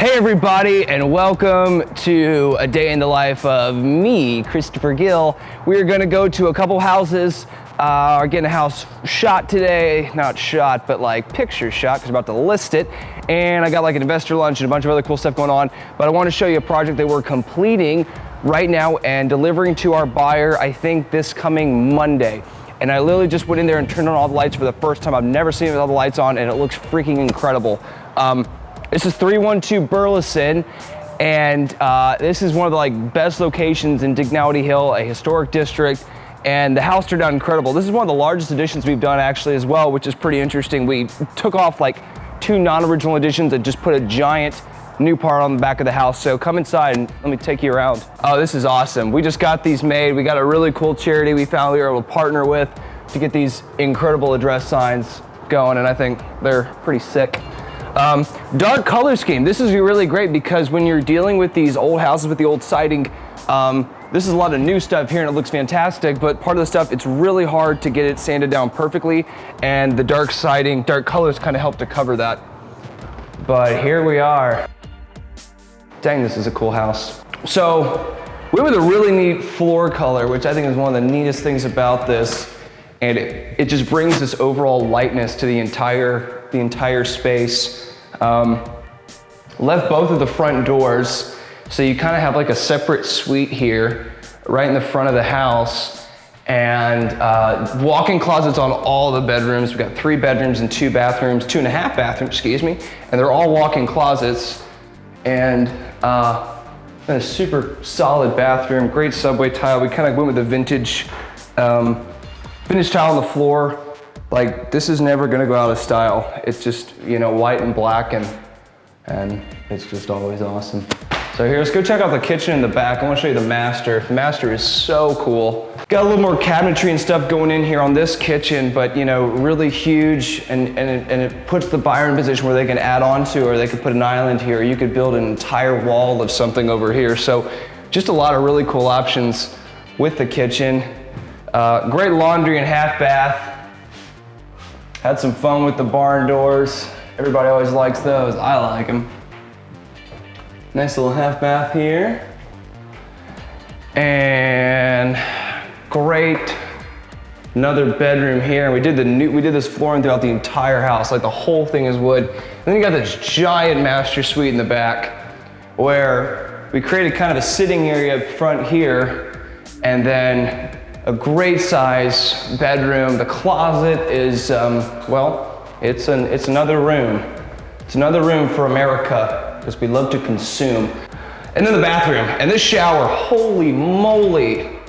Hey everybody, and welcome to a day in the life of me, Christopher Gill. We are gonna go to a couple houses, getting a house shot today. Not shot, but like picture shot, because we're about to list it. And I got like an investor lunch and a bunch of other cool stuff going on. But I want to show you a project that we're completing right now and delivering to our buyer, I think this coming Monday. And I literally just went in there and turned on all the lights for the first time. I've never seen it with all the lights on, and it looks freaking incredible. This is 312 Burleson, and this is one of the best locations in Dignowity Hill, a historic district, and the house turned out incredible. This is one of the largest additions we've done actually as well, which is pretty interesting. We took off like 2 non-original additions and just put a giant new part on the back of the house. So come inside and let me take you around. Oh, this is awesome. We just got these made. We got a really cool charity we found we were able to partner with to get these incredible address signs going, and I think they're pretty sick. Dark color scheme. This is really great because when you're dealing with these old houses with the old siding, this is a lot of new stuff here and it looks fantastic, but part of the stuff, it's really hard to get it sanded down perfectly, and the dark siding, dark colors kind of help to cover that. But here we are. Dang, this is a cool house. So we have a really neat floor color, which I think is one of the neatest things about this. And it just brings this overall lightness to the entire space. Left both of the front doors, so you kind of have like a separate suite here, right in the front of the house, and walk-in closets on all the bedrooms. We've got 3 bedrooms and 2 bathrooms, 2.5 bathrooms, excuse me, and they're all walk-in closets, and a super solid bathroom, great subway tile. We kind of went with the vintage tile on the floor. Like, this is never gonna go out of style. It's just, you know, white and black, and it's just always awesome. So here, let's go check out the kitchen in the back. I wanna show you the master. The master is so cool. Got a little more cabinetry and stuff going in here on this kitchen, but you know, really huge, and it puts the buyer in a position where they can add on to, or they could put an island here, or you could build an entire wall of something over here. So just a lot of really cool options with the kitchen. Great laundry and half bath. Had some fun with the barn doors. Everybody always likes those. I like them. Nice little half bath here. And great, another bedroom here. We did this flooring throughout the entire house. Like, the whole thing is wood. And then you got this giant master suite in the back where we created kind of a sitting area up front here, and then a great size bedroom. The closet is, well, it's another room. It's another room for America, because we love to consume. And then the bathroom, and this shower, holy moly.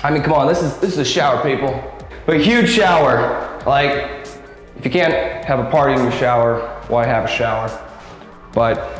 I mean, come on, this is a shower, people. But huge shower. Like, if you can't have a party in your shower, why have a shower? But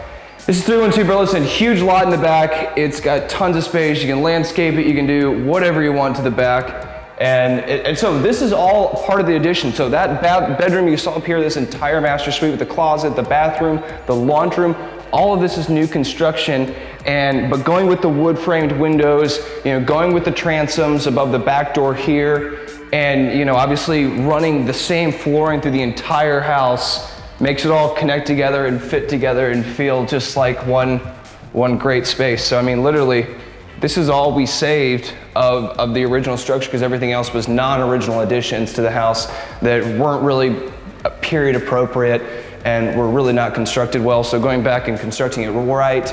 this is 312 Burleson, huge lot in the back. It's got tons of space. You can landscape it. You can do whatever you want to the back. And so this is all part of the addition. So that bedroom you saw up here, this entire master suite with the closet, the bathroom, the laundry room, all of this is new construction. But going with the wood framed windows, you know, going with the transoms above the back door here, and you know, obviously running the same flooring through the entire house makes it all connect together and fit together and feel just like one great space. So I mean, literally, this is all we saved of the original structure, because everything else was non-original additions to the house that weren't really period appropriate and were really not constructed well. So going back and constructing it right,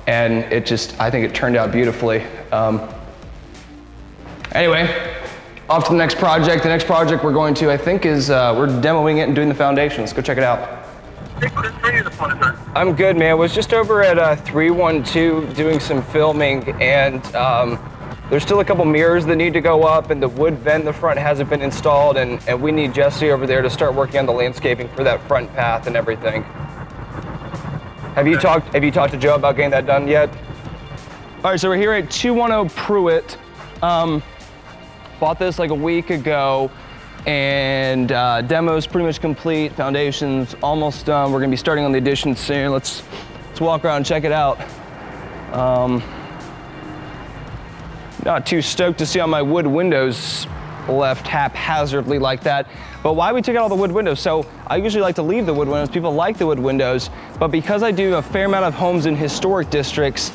and I think it turned out beautifully. Anyway, off to the next project. The next project we're going to, I think, is we're demoing it and doing the foundation. Let's go check it out. I'm good, man. I was just over at 312 doing some filming, and there's still a couple mirrors that need to go up, and the wood vent in the front hasn't been installed, and we need Jesse over there to start working on the landscaping for that front path and everything. Have you talked to Joe about getting that done yet? All right, so we're here at 210 Pruitt. Bought this like a week ago, and demo's pretty much complete. Foundation's almost done. We're gonna be starting on the addition soon. Let's walk around and check it out. Not too stoked to see all my wood windows left haphazardly like that. But why we took out all the wood windows? So I usually like to leave the wood windows. People like the wood windows, but because I do a fair amount of homes in historic districts,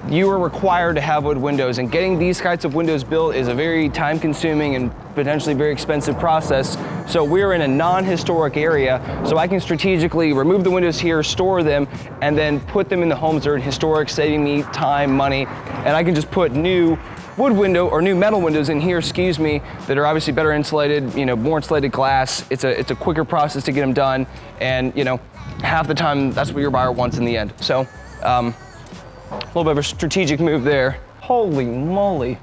you are required to have wood windows, and getting these kinds of windows built is a very time-consuming and potentially very expensive process. So we're in a non-historic area, so I can strategically remove the windows here, store them, and then put them in the homes that are historic, saving me time, money, and I can just put new wood window or new metal windows in here, excuse me, that are obviously better insulated, you know, more insulated glass. It's a quicker process to get them done, and you know, half the time that's what your buyer wants in the end. So. A little bit of a strategic move there. Holy moly.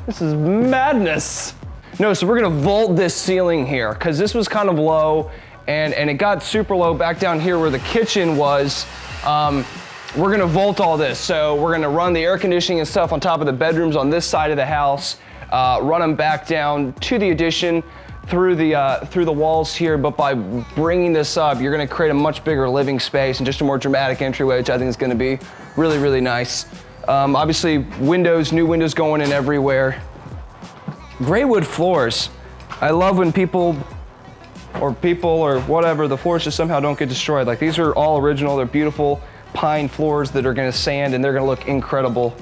This is madness. No, so we're gonna vault this ceiling here because this was kind of low and it got super low back down here where the kitchen was. We're gonna vault all this. So we're gonna run the air conditioning and stuff on top of the bedrooms on this side of the house, run them back down to the addition through the walls here, but by bringing this up, you're gonna create a much bigger living space and just a more dramatic entryway, which I think is gonna be really, really nice. Obviously, windows, new windows going in everywhere. Gray wood floors. I love when people or whatever, the floors just somehow don't get destroyed. Like these are all original, they're beautiful pine floors that are gonna sand and they're gonna look incredible.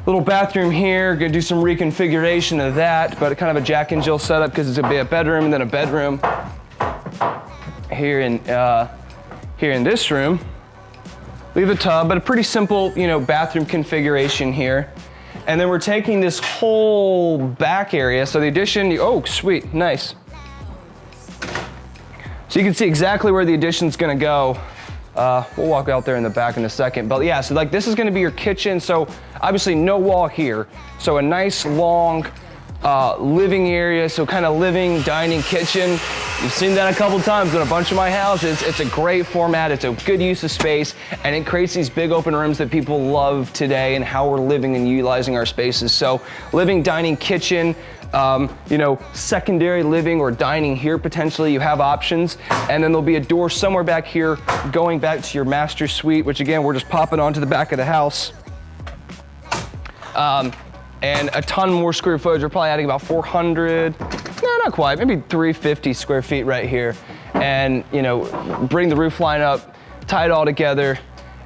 Little bathroom here, gonna do some reconfiguration of that, but kind of a Jack and Jill setup because it's gonna be a bedroom and then a bedroom here in this room. Leave the tub, but a pretty simple, you know, bathroom configuration here. And then we're taking this whole back area. So the addition, oh, sweet, nice. So you can see exactly where the addition's gonna go. We'll walk out there in the back in a second. But yeah, so like this is gonna be your kitchen. So obviously no wall here. So a nice long living area. So kind of living, dining, kitchen. You've seen that a couple times in a bunch of my houses. It's a great format. It's a good use of space, and it creates these big open rooms that people love today and how we're living and utilizing our spaces. So living, dining, kitchen, you know, secondary living or dining here potentially, you have options. And then there'll be a door somewhere back here going back to your master suite, which again, we're just popping onto the back of the house. And a ton more square footage. We're probably adding about 400, no, not quite, maybe 350 square feet right here. And, you know, bring the roof line up, tie it all together,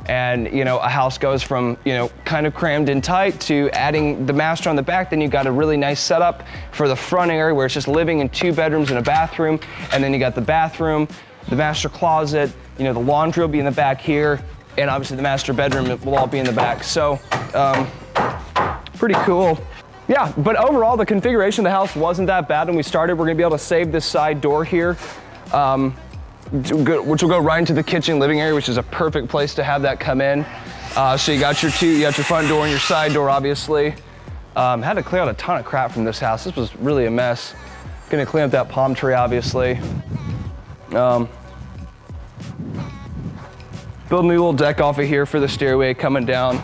and, you know, a house goes from, you know, kind of crammed in tight to adding the master on the back. Then you got a really nice setup for the front area where it's just living in 2 bedrooms and a bathroom. And then you got the bathroom, the master closet, you know, the laundry will be in the back here. And obviously the master bedroom will all be in the back. So, pretty cool. Yeah, but overall the configuration of the house wasn't that bad when we started. We're gonna be able to save this side door here, which will go right into the kitchen living area, which is a perfect place to have that come in. So you got your front door and your side door, obviously. Had to clear out a ton of crap from this house. This was really a mess. Gonna clean up that palm tree, obviously. Build a new little deck off of here for the stairway coming down.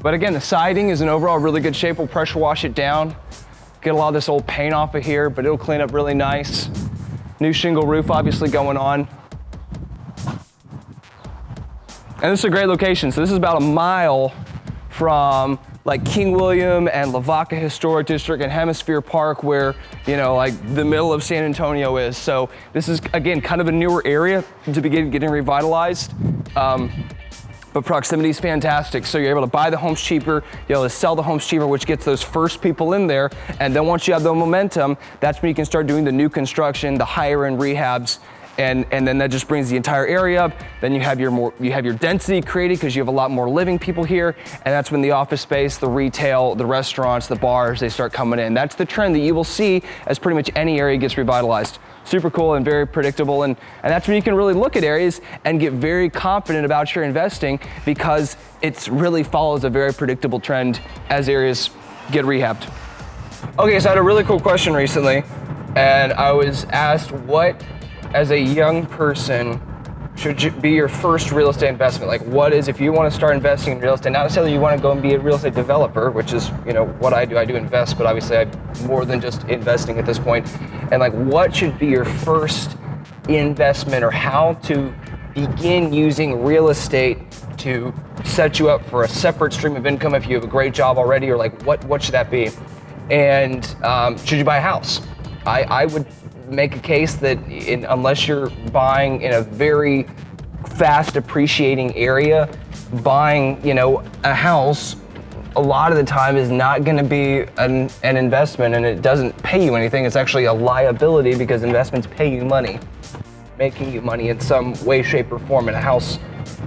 But again, the siding is in overall really good shape. We'll pressure wash it down. Get a lot of this old paint off of here, but it'll clean up really nice. New shingle roof obviously going on. And this is a great location. So this is about a mile from like King William and Lavaca Historic District and Hemisphere Park where, you know, like the middle of San Antonio is. So this is, again, kind of a newer area to begin getting revitalized. But proximity is fantastic. So you're able to buy the homes cheaper, you're able to sell the homes cheaper, which gets those first people in there. And then once you have the momentum, that's when you can start doing the new construction, the higher end rehabs, and then that just brings the entire area up. Then you have your density created because you have a lot more living people here. And that's when the office space, the retail, the restaurants, the bars, they start coming in. That's the trend that you will see as pretty much any area gets revitalized. Super cool and very predictable. And that's when you can really look at areas and get very confident about your investing because it really follows a very predictable trend as areas get rehabbed. Okay, so I had a really cool question recently and I was asked what, as a young person, should be your first real estate investment? Like what is, if you want to start investing in real estate, not necessarily you want to go and be a real estate developer, which is, you know, what I do invest, but obviously I'm more than just investing at this point. And like what should be your first investment or how to begin using real estate to set you up for a separate stream of income if you have a great job already, or like what should that be? And should you buy a house? I would make a case that unless you're buying in a very fast appreciating area, buying, you know, a house a lot of the time is not going to be an investment, and it doesn't pay you anything. It's actually a liability, because investments pay you money, making you money in some way, shape, or form, and a house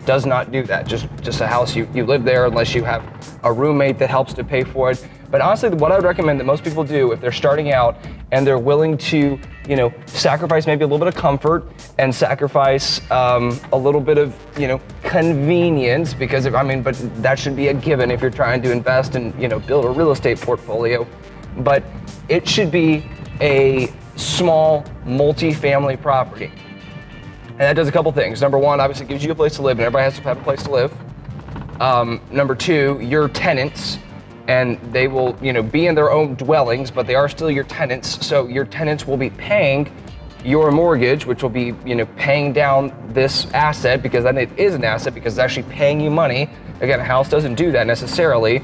does not do that. Just a house, you live there unless you have a roommate that helps to pay for it. But honestly, what I would recommend that most people do if they're starting out and they're willing to, you know, sacrifice maybe a little bit of comfort and sacrifice a little bit of, you know, convenience, because but that should be a given if you're trying to invest and, you know, build a real estate portfolio. But it should be a small multi-family property. And that does a couple things. Number one, obviously gives you a place to live, and everybody has to have a place to live. Number two, your tenants, and they will, you know, be in their own dwellings, but they are still your tenants. So your tenants will be paying your mortgage, which will be, you know, paying down this asset, because then it is an asset because it's actually paying you money. Again, a house doesn't do that necessarily.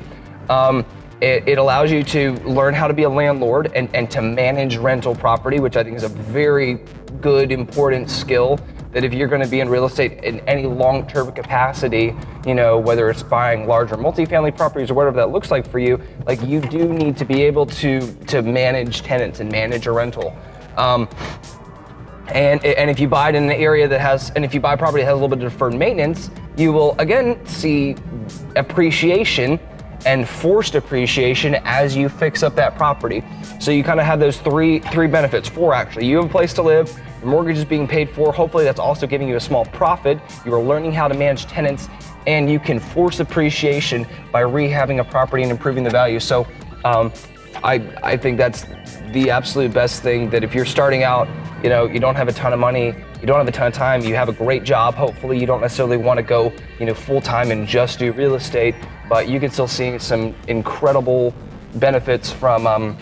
It allows you to learn how to be a landlord and to manage rental property, which I think is a very good, important skill, that if you're going to be in real estate in any long-term capacity, you know, whether it's buying larger multifamily properties or whatever that looks like for you, like, you do need to be able to manage tenants and manage a rental. And if you buy it in an area that has, and if you buy property that has a little bit of deferred maintenance, you will again see appreciation and forced appreciation as you fix up that property. So you kind of have those three benefits. Four, actually. You have a place to live, your mortgage is being paid for, hopefully that's also giving you a small profit, you are learning how to manage tenants, and you can force appreciation by rehabbing a property and improving the value. So I think that's the absolute best thing, that if you're starting out, you know, you don't have a ton of money, you don't have a ton of time, you have a great job, hopefully you don't necessarily want to go, you know, full-time and just do real estate, but you can still see some incredible benefits from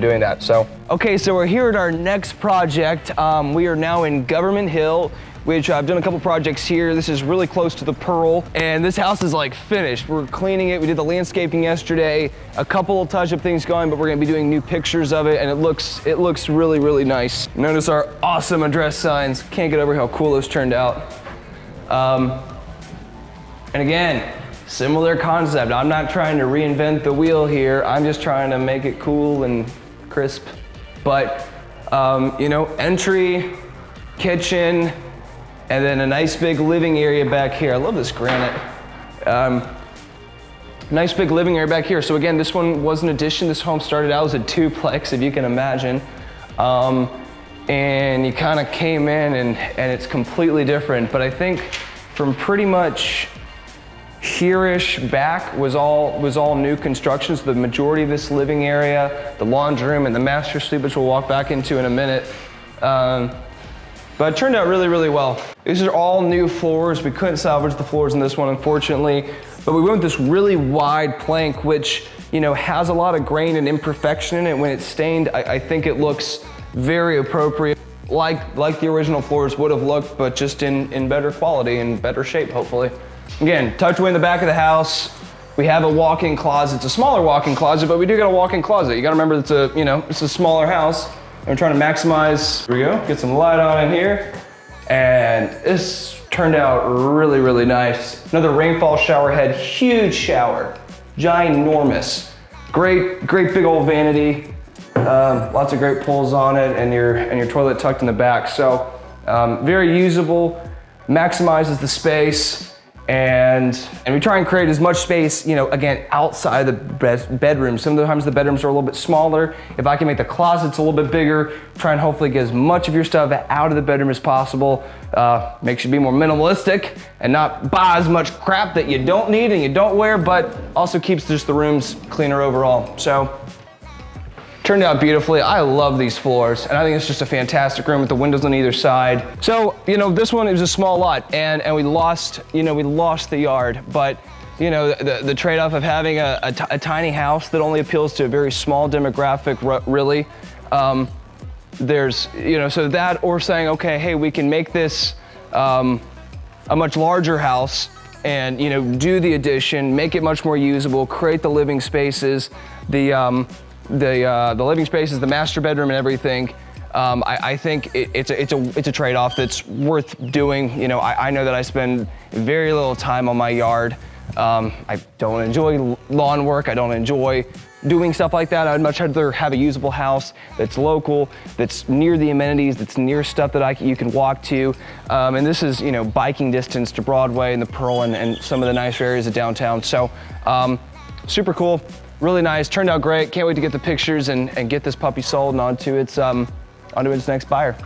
doing that. So, okay, so we're here at our next project. We are now in Government Hill, which I've done a couple projects here. This is really close to the Pearl, and this house is like finished. We're cleaning it. We did the landscaping yesterday, a couple of touch-up things going, but we're gonna be doing new pictures of it, and it looks really, really nice. Notice our awesome address signs. Can't get over how cool those turned out. And again, similar concept. I'm not trying to reinvent the wheel here. I'm just trying to make it cool and crisp. But, you know, entry, kitchen, and then a nice big living area back here. I love this granite. Nice big living area back here. So again, this one was an addition. This home started out as a duplex, if you can imagine. And you kind of came in and it's completely different. But I think from pretty much here-ish back was all new construction. So the majority of this living area, the laundry room and the master suite, which we'll walk back into in a minute. But it turned out really, really well. These are all new floors. We couldn't salvage the floors in this one, unfortunately. But we went with this really wide plank, which, you know, has a lot of grain and imperfection in it. When it's stained, I think it looks very appropriate, like the original floors would have looked, but just in better quality and better shape, hopefully. Again, tucked away in the back of the house, we have a walk-in closet. It's a smaller walk-in closet, but we do got a walk-in closet. You gotta remember it's a smaller house. I'm trying to maximize, here we go, get some light on in here. And this turned out really, really nice. Another rainfall shower head, huge shower, ginormous. Great big old vanity. Lots of great pulls on it, and your toilet tucked in the back. So very usable, maximizes the space. And we try and create as much space, you know, again, outside the bedroom. Some of the times the bedrooms are a little bit smaller. If I can make the closets a little bit bigger, try and hopefully get as much of your stuff out of the bedroom as possible. Makes you be more minimalistic and not buy as much crap that you don't need and you don't wear, but also keeps just the rooms cleaner overall. So, turned out beautifully. I love these floors, and I think it's just a fantastic room with the windows on either side. So, you know, this one is a small lot, and we lost the yard, but, you know, the trade-off of having a tiny house that only appeals to a very small demographic, really, there's, you know, so that, or saying, okay, hey, we can make this a much larger house and do the addition, make it much more usable, create the living spaces, the living spaces, the master bedroom and everything. I think it's a trade-off that's worth doing. I know that I spend very little time on my yard. I don't enjoy lawn work. I don't enjoy doing stuff like that. I'd much rather have a usable house that's local, that's near the amenities, that's near stuff that you can walk to. And this is, biking distance to Broadway and the Pearl and some of the nicer areas of downtown. So super cool, really nice, turned out great. Can't wait to get the pictures and get this puppy sold and onto its next buyer.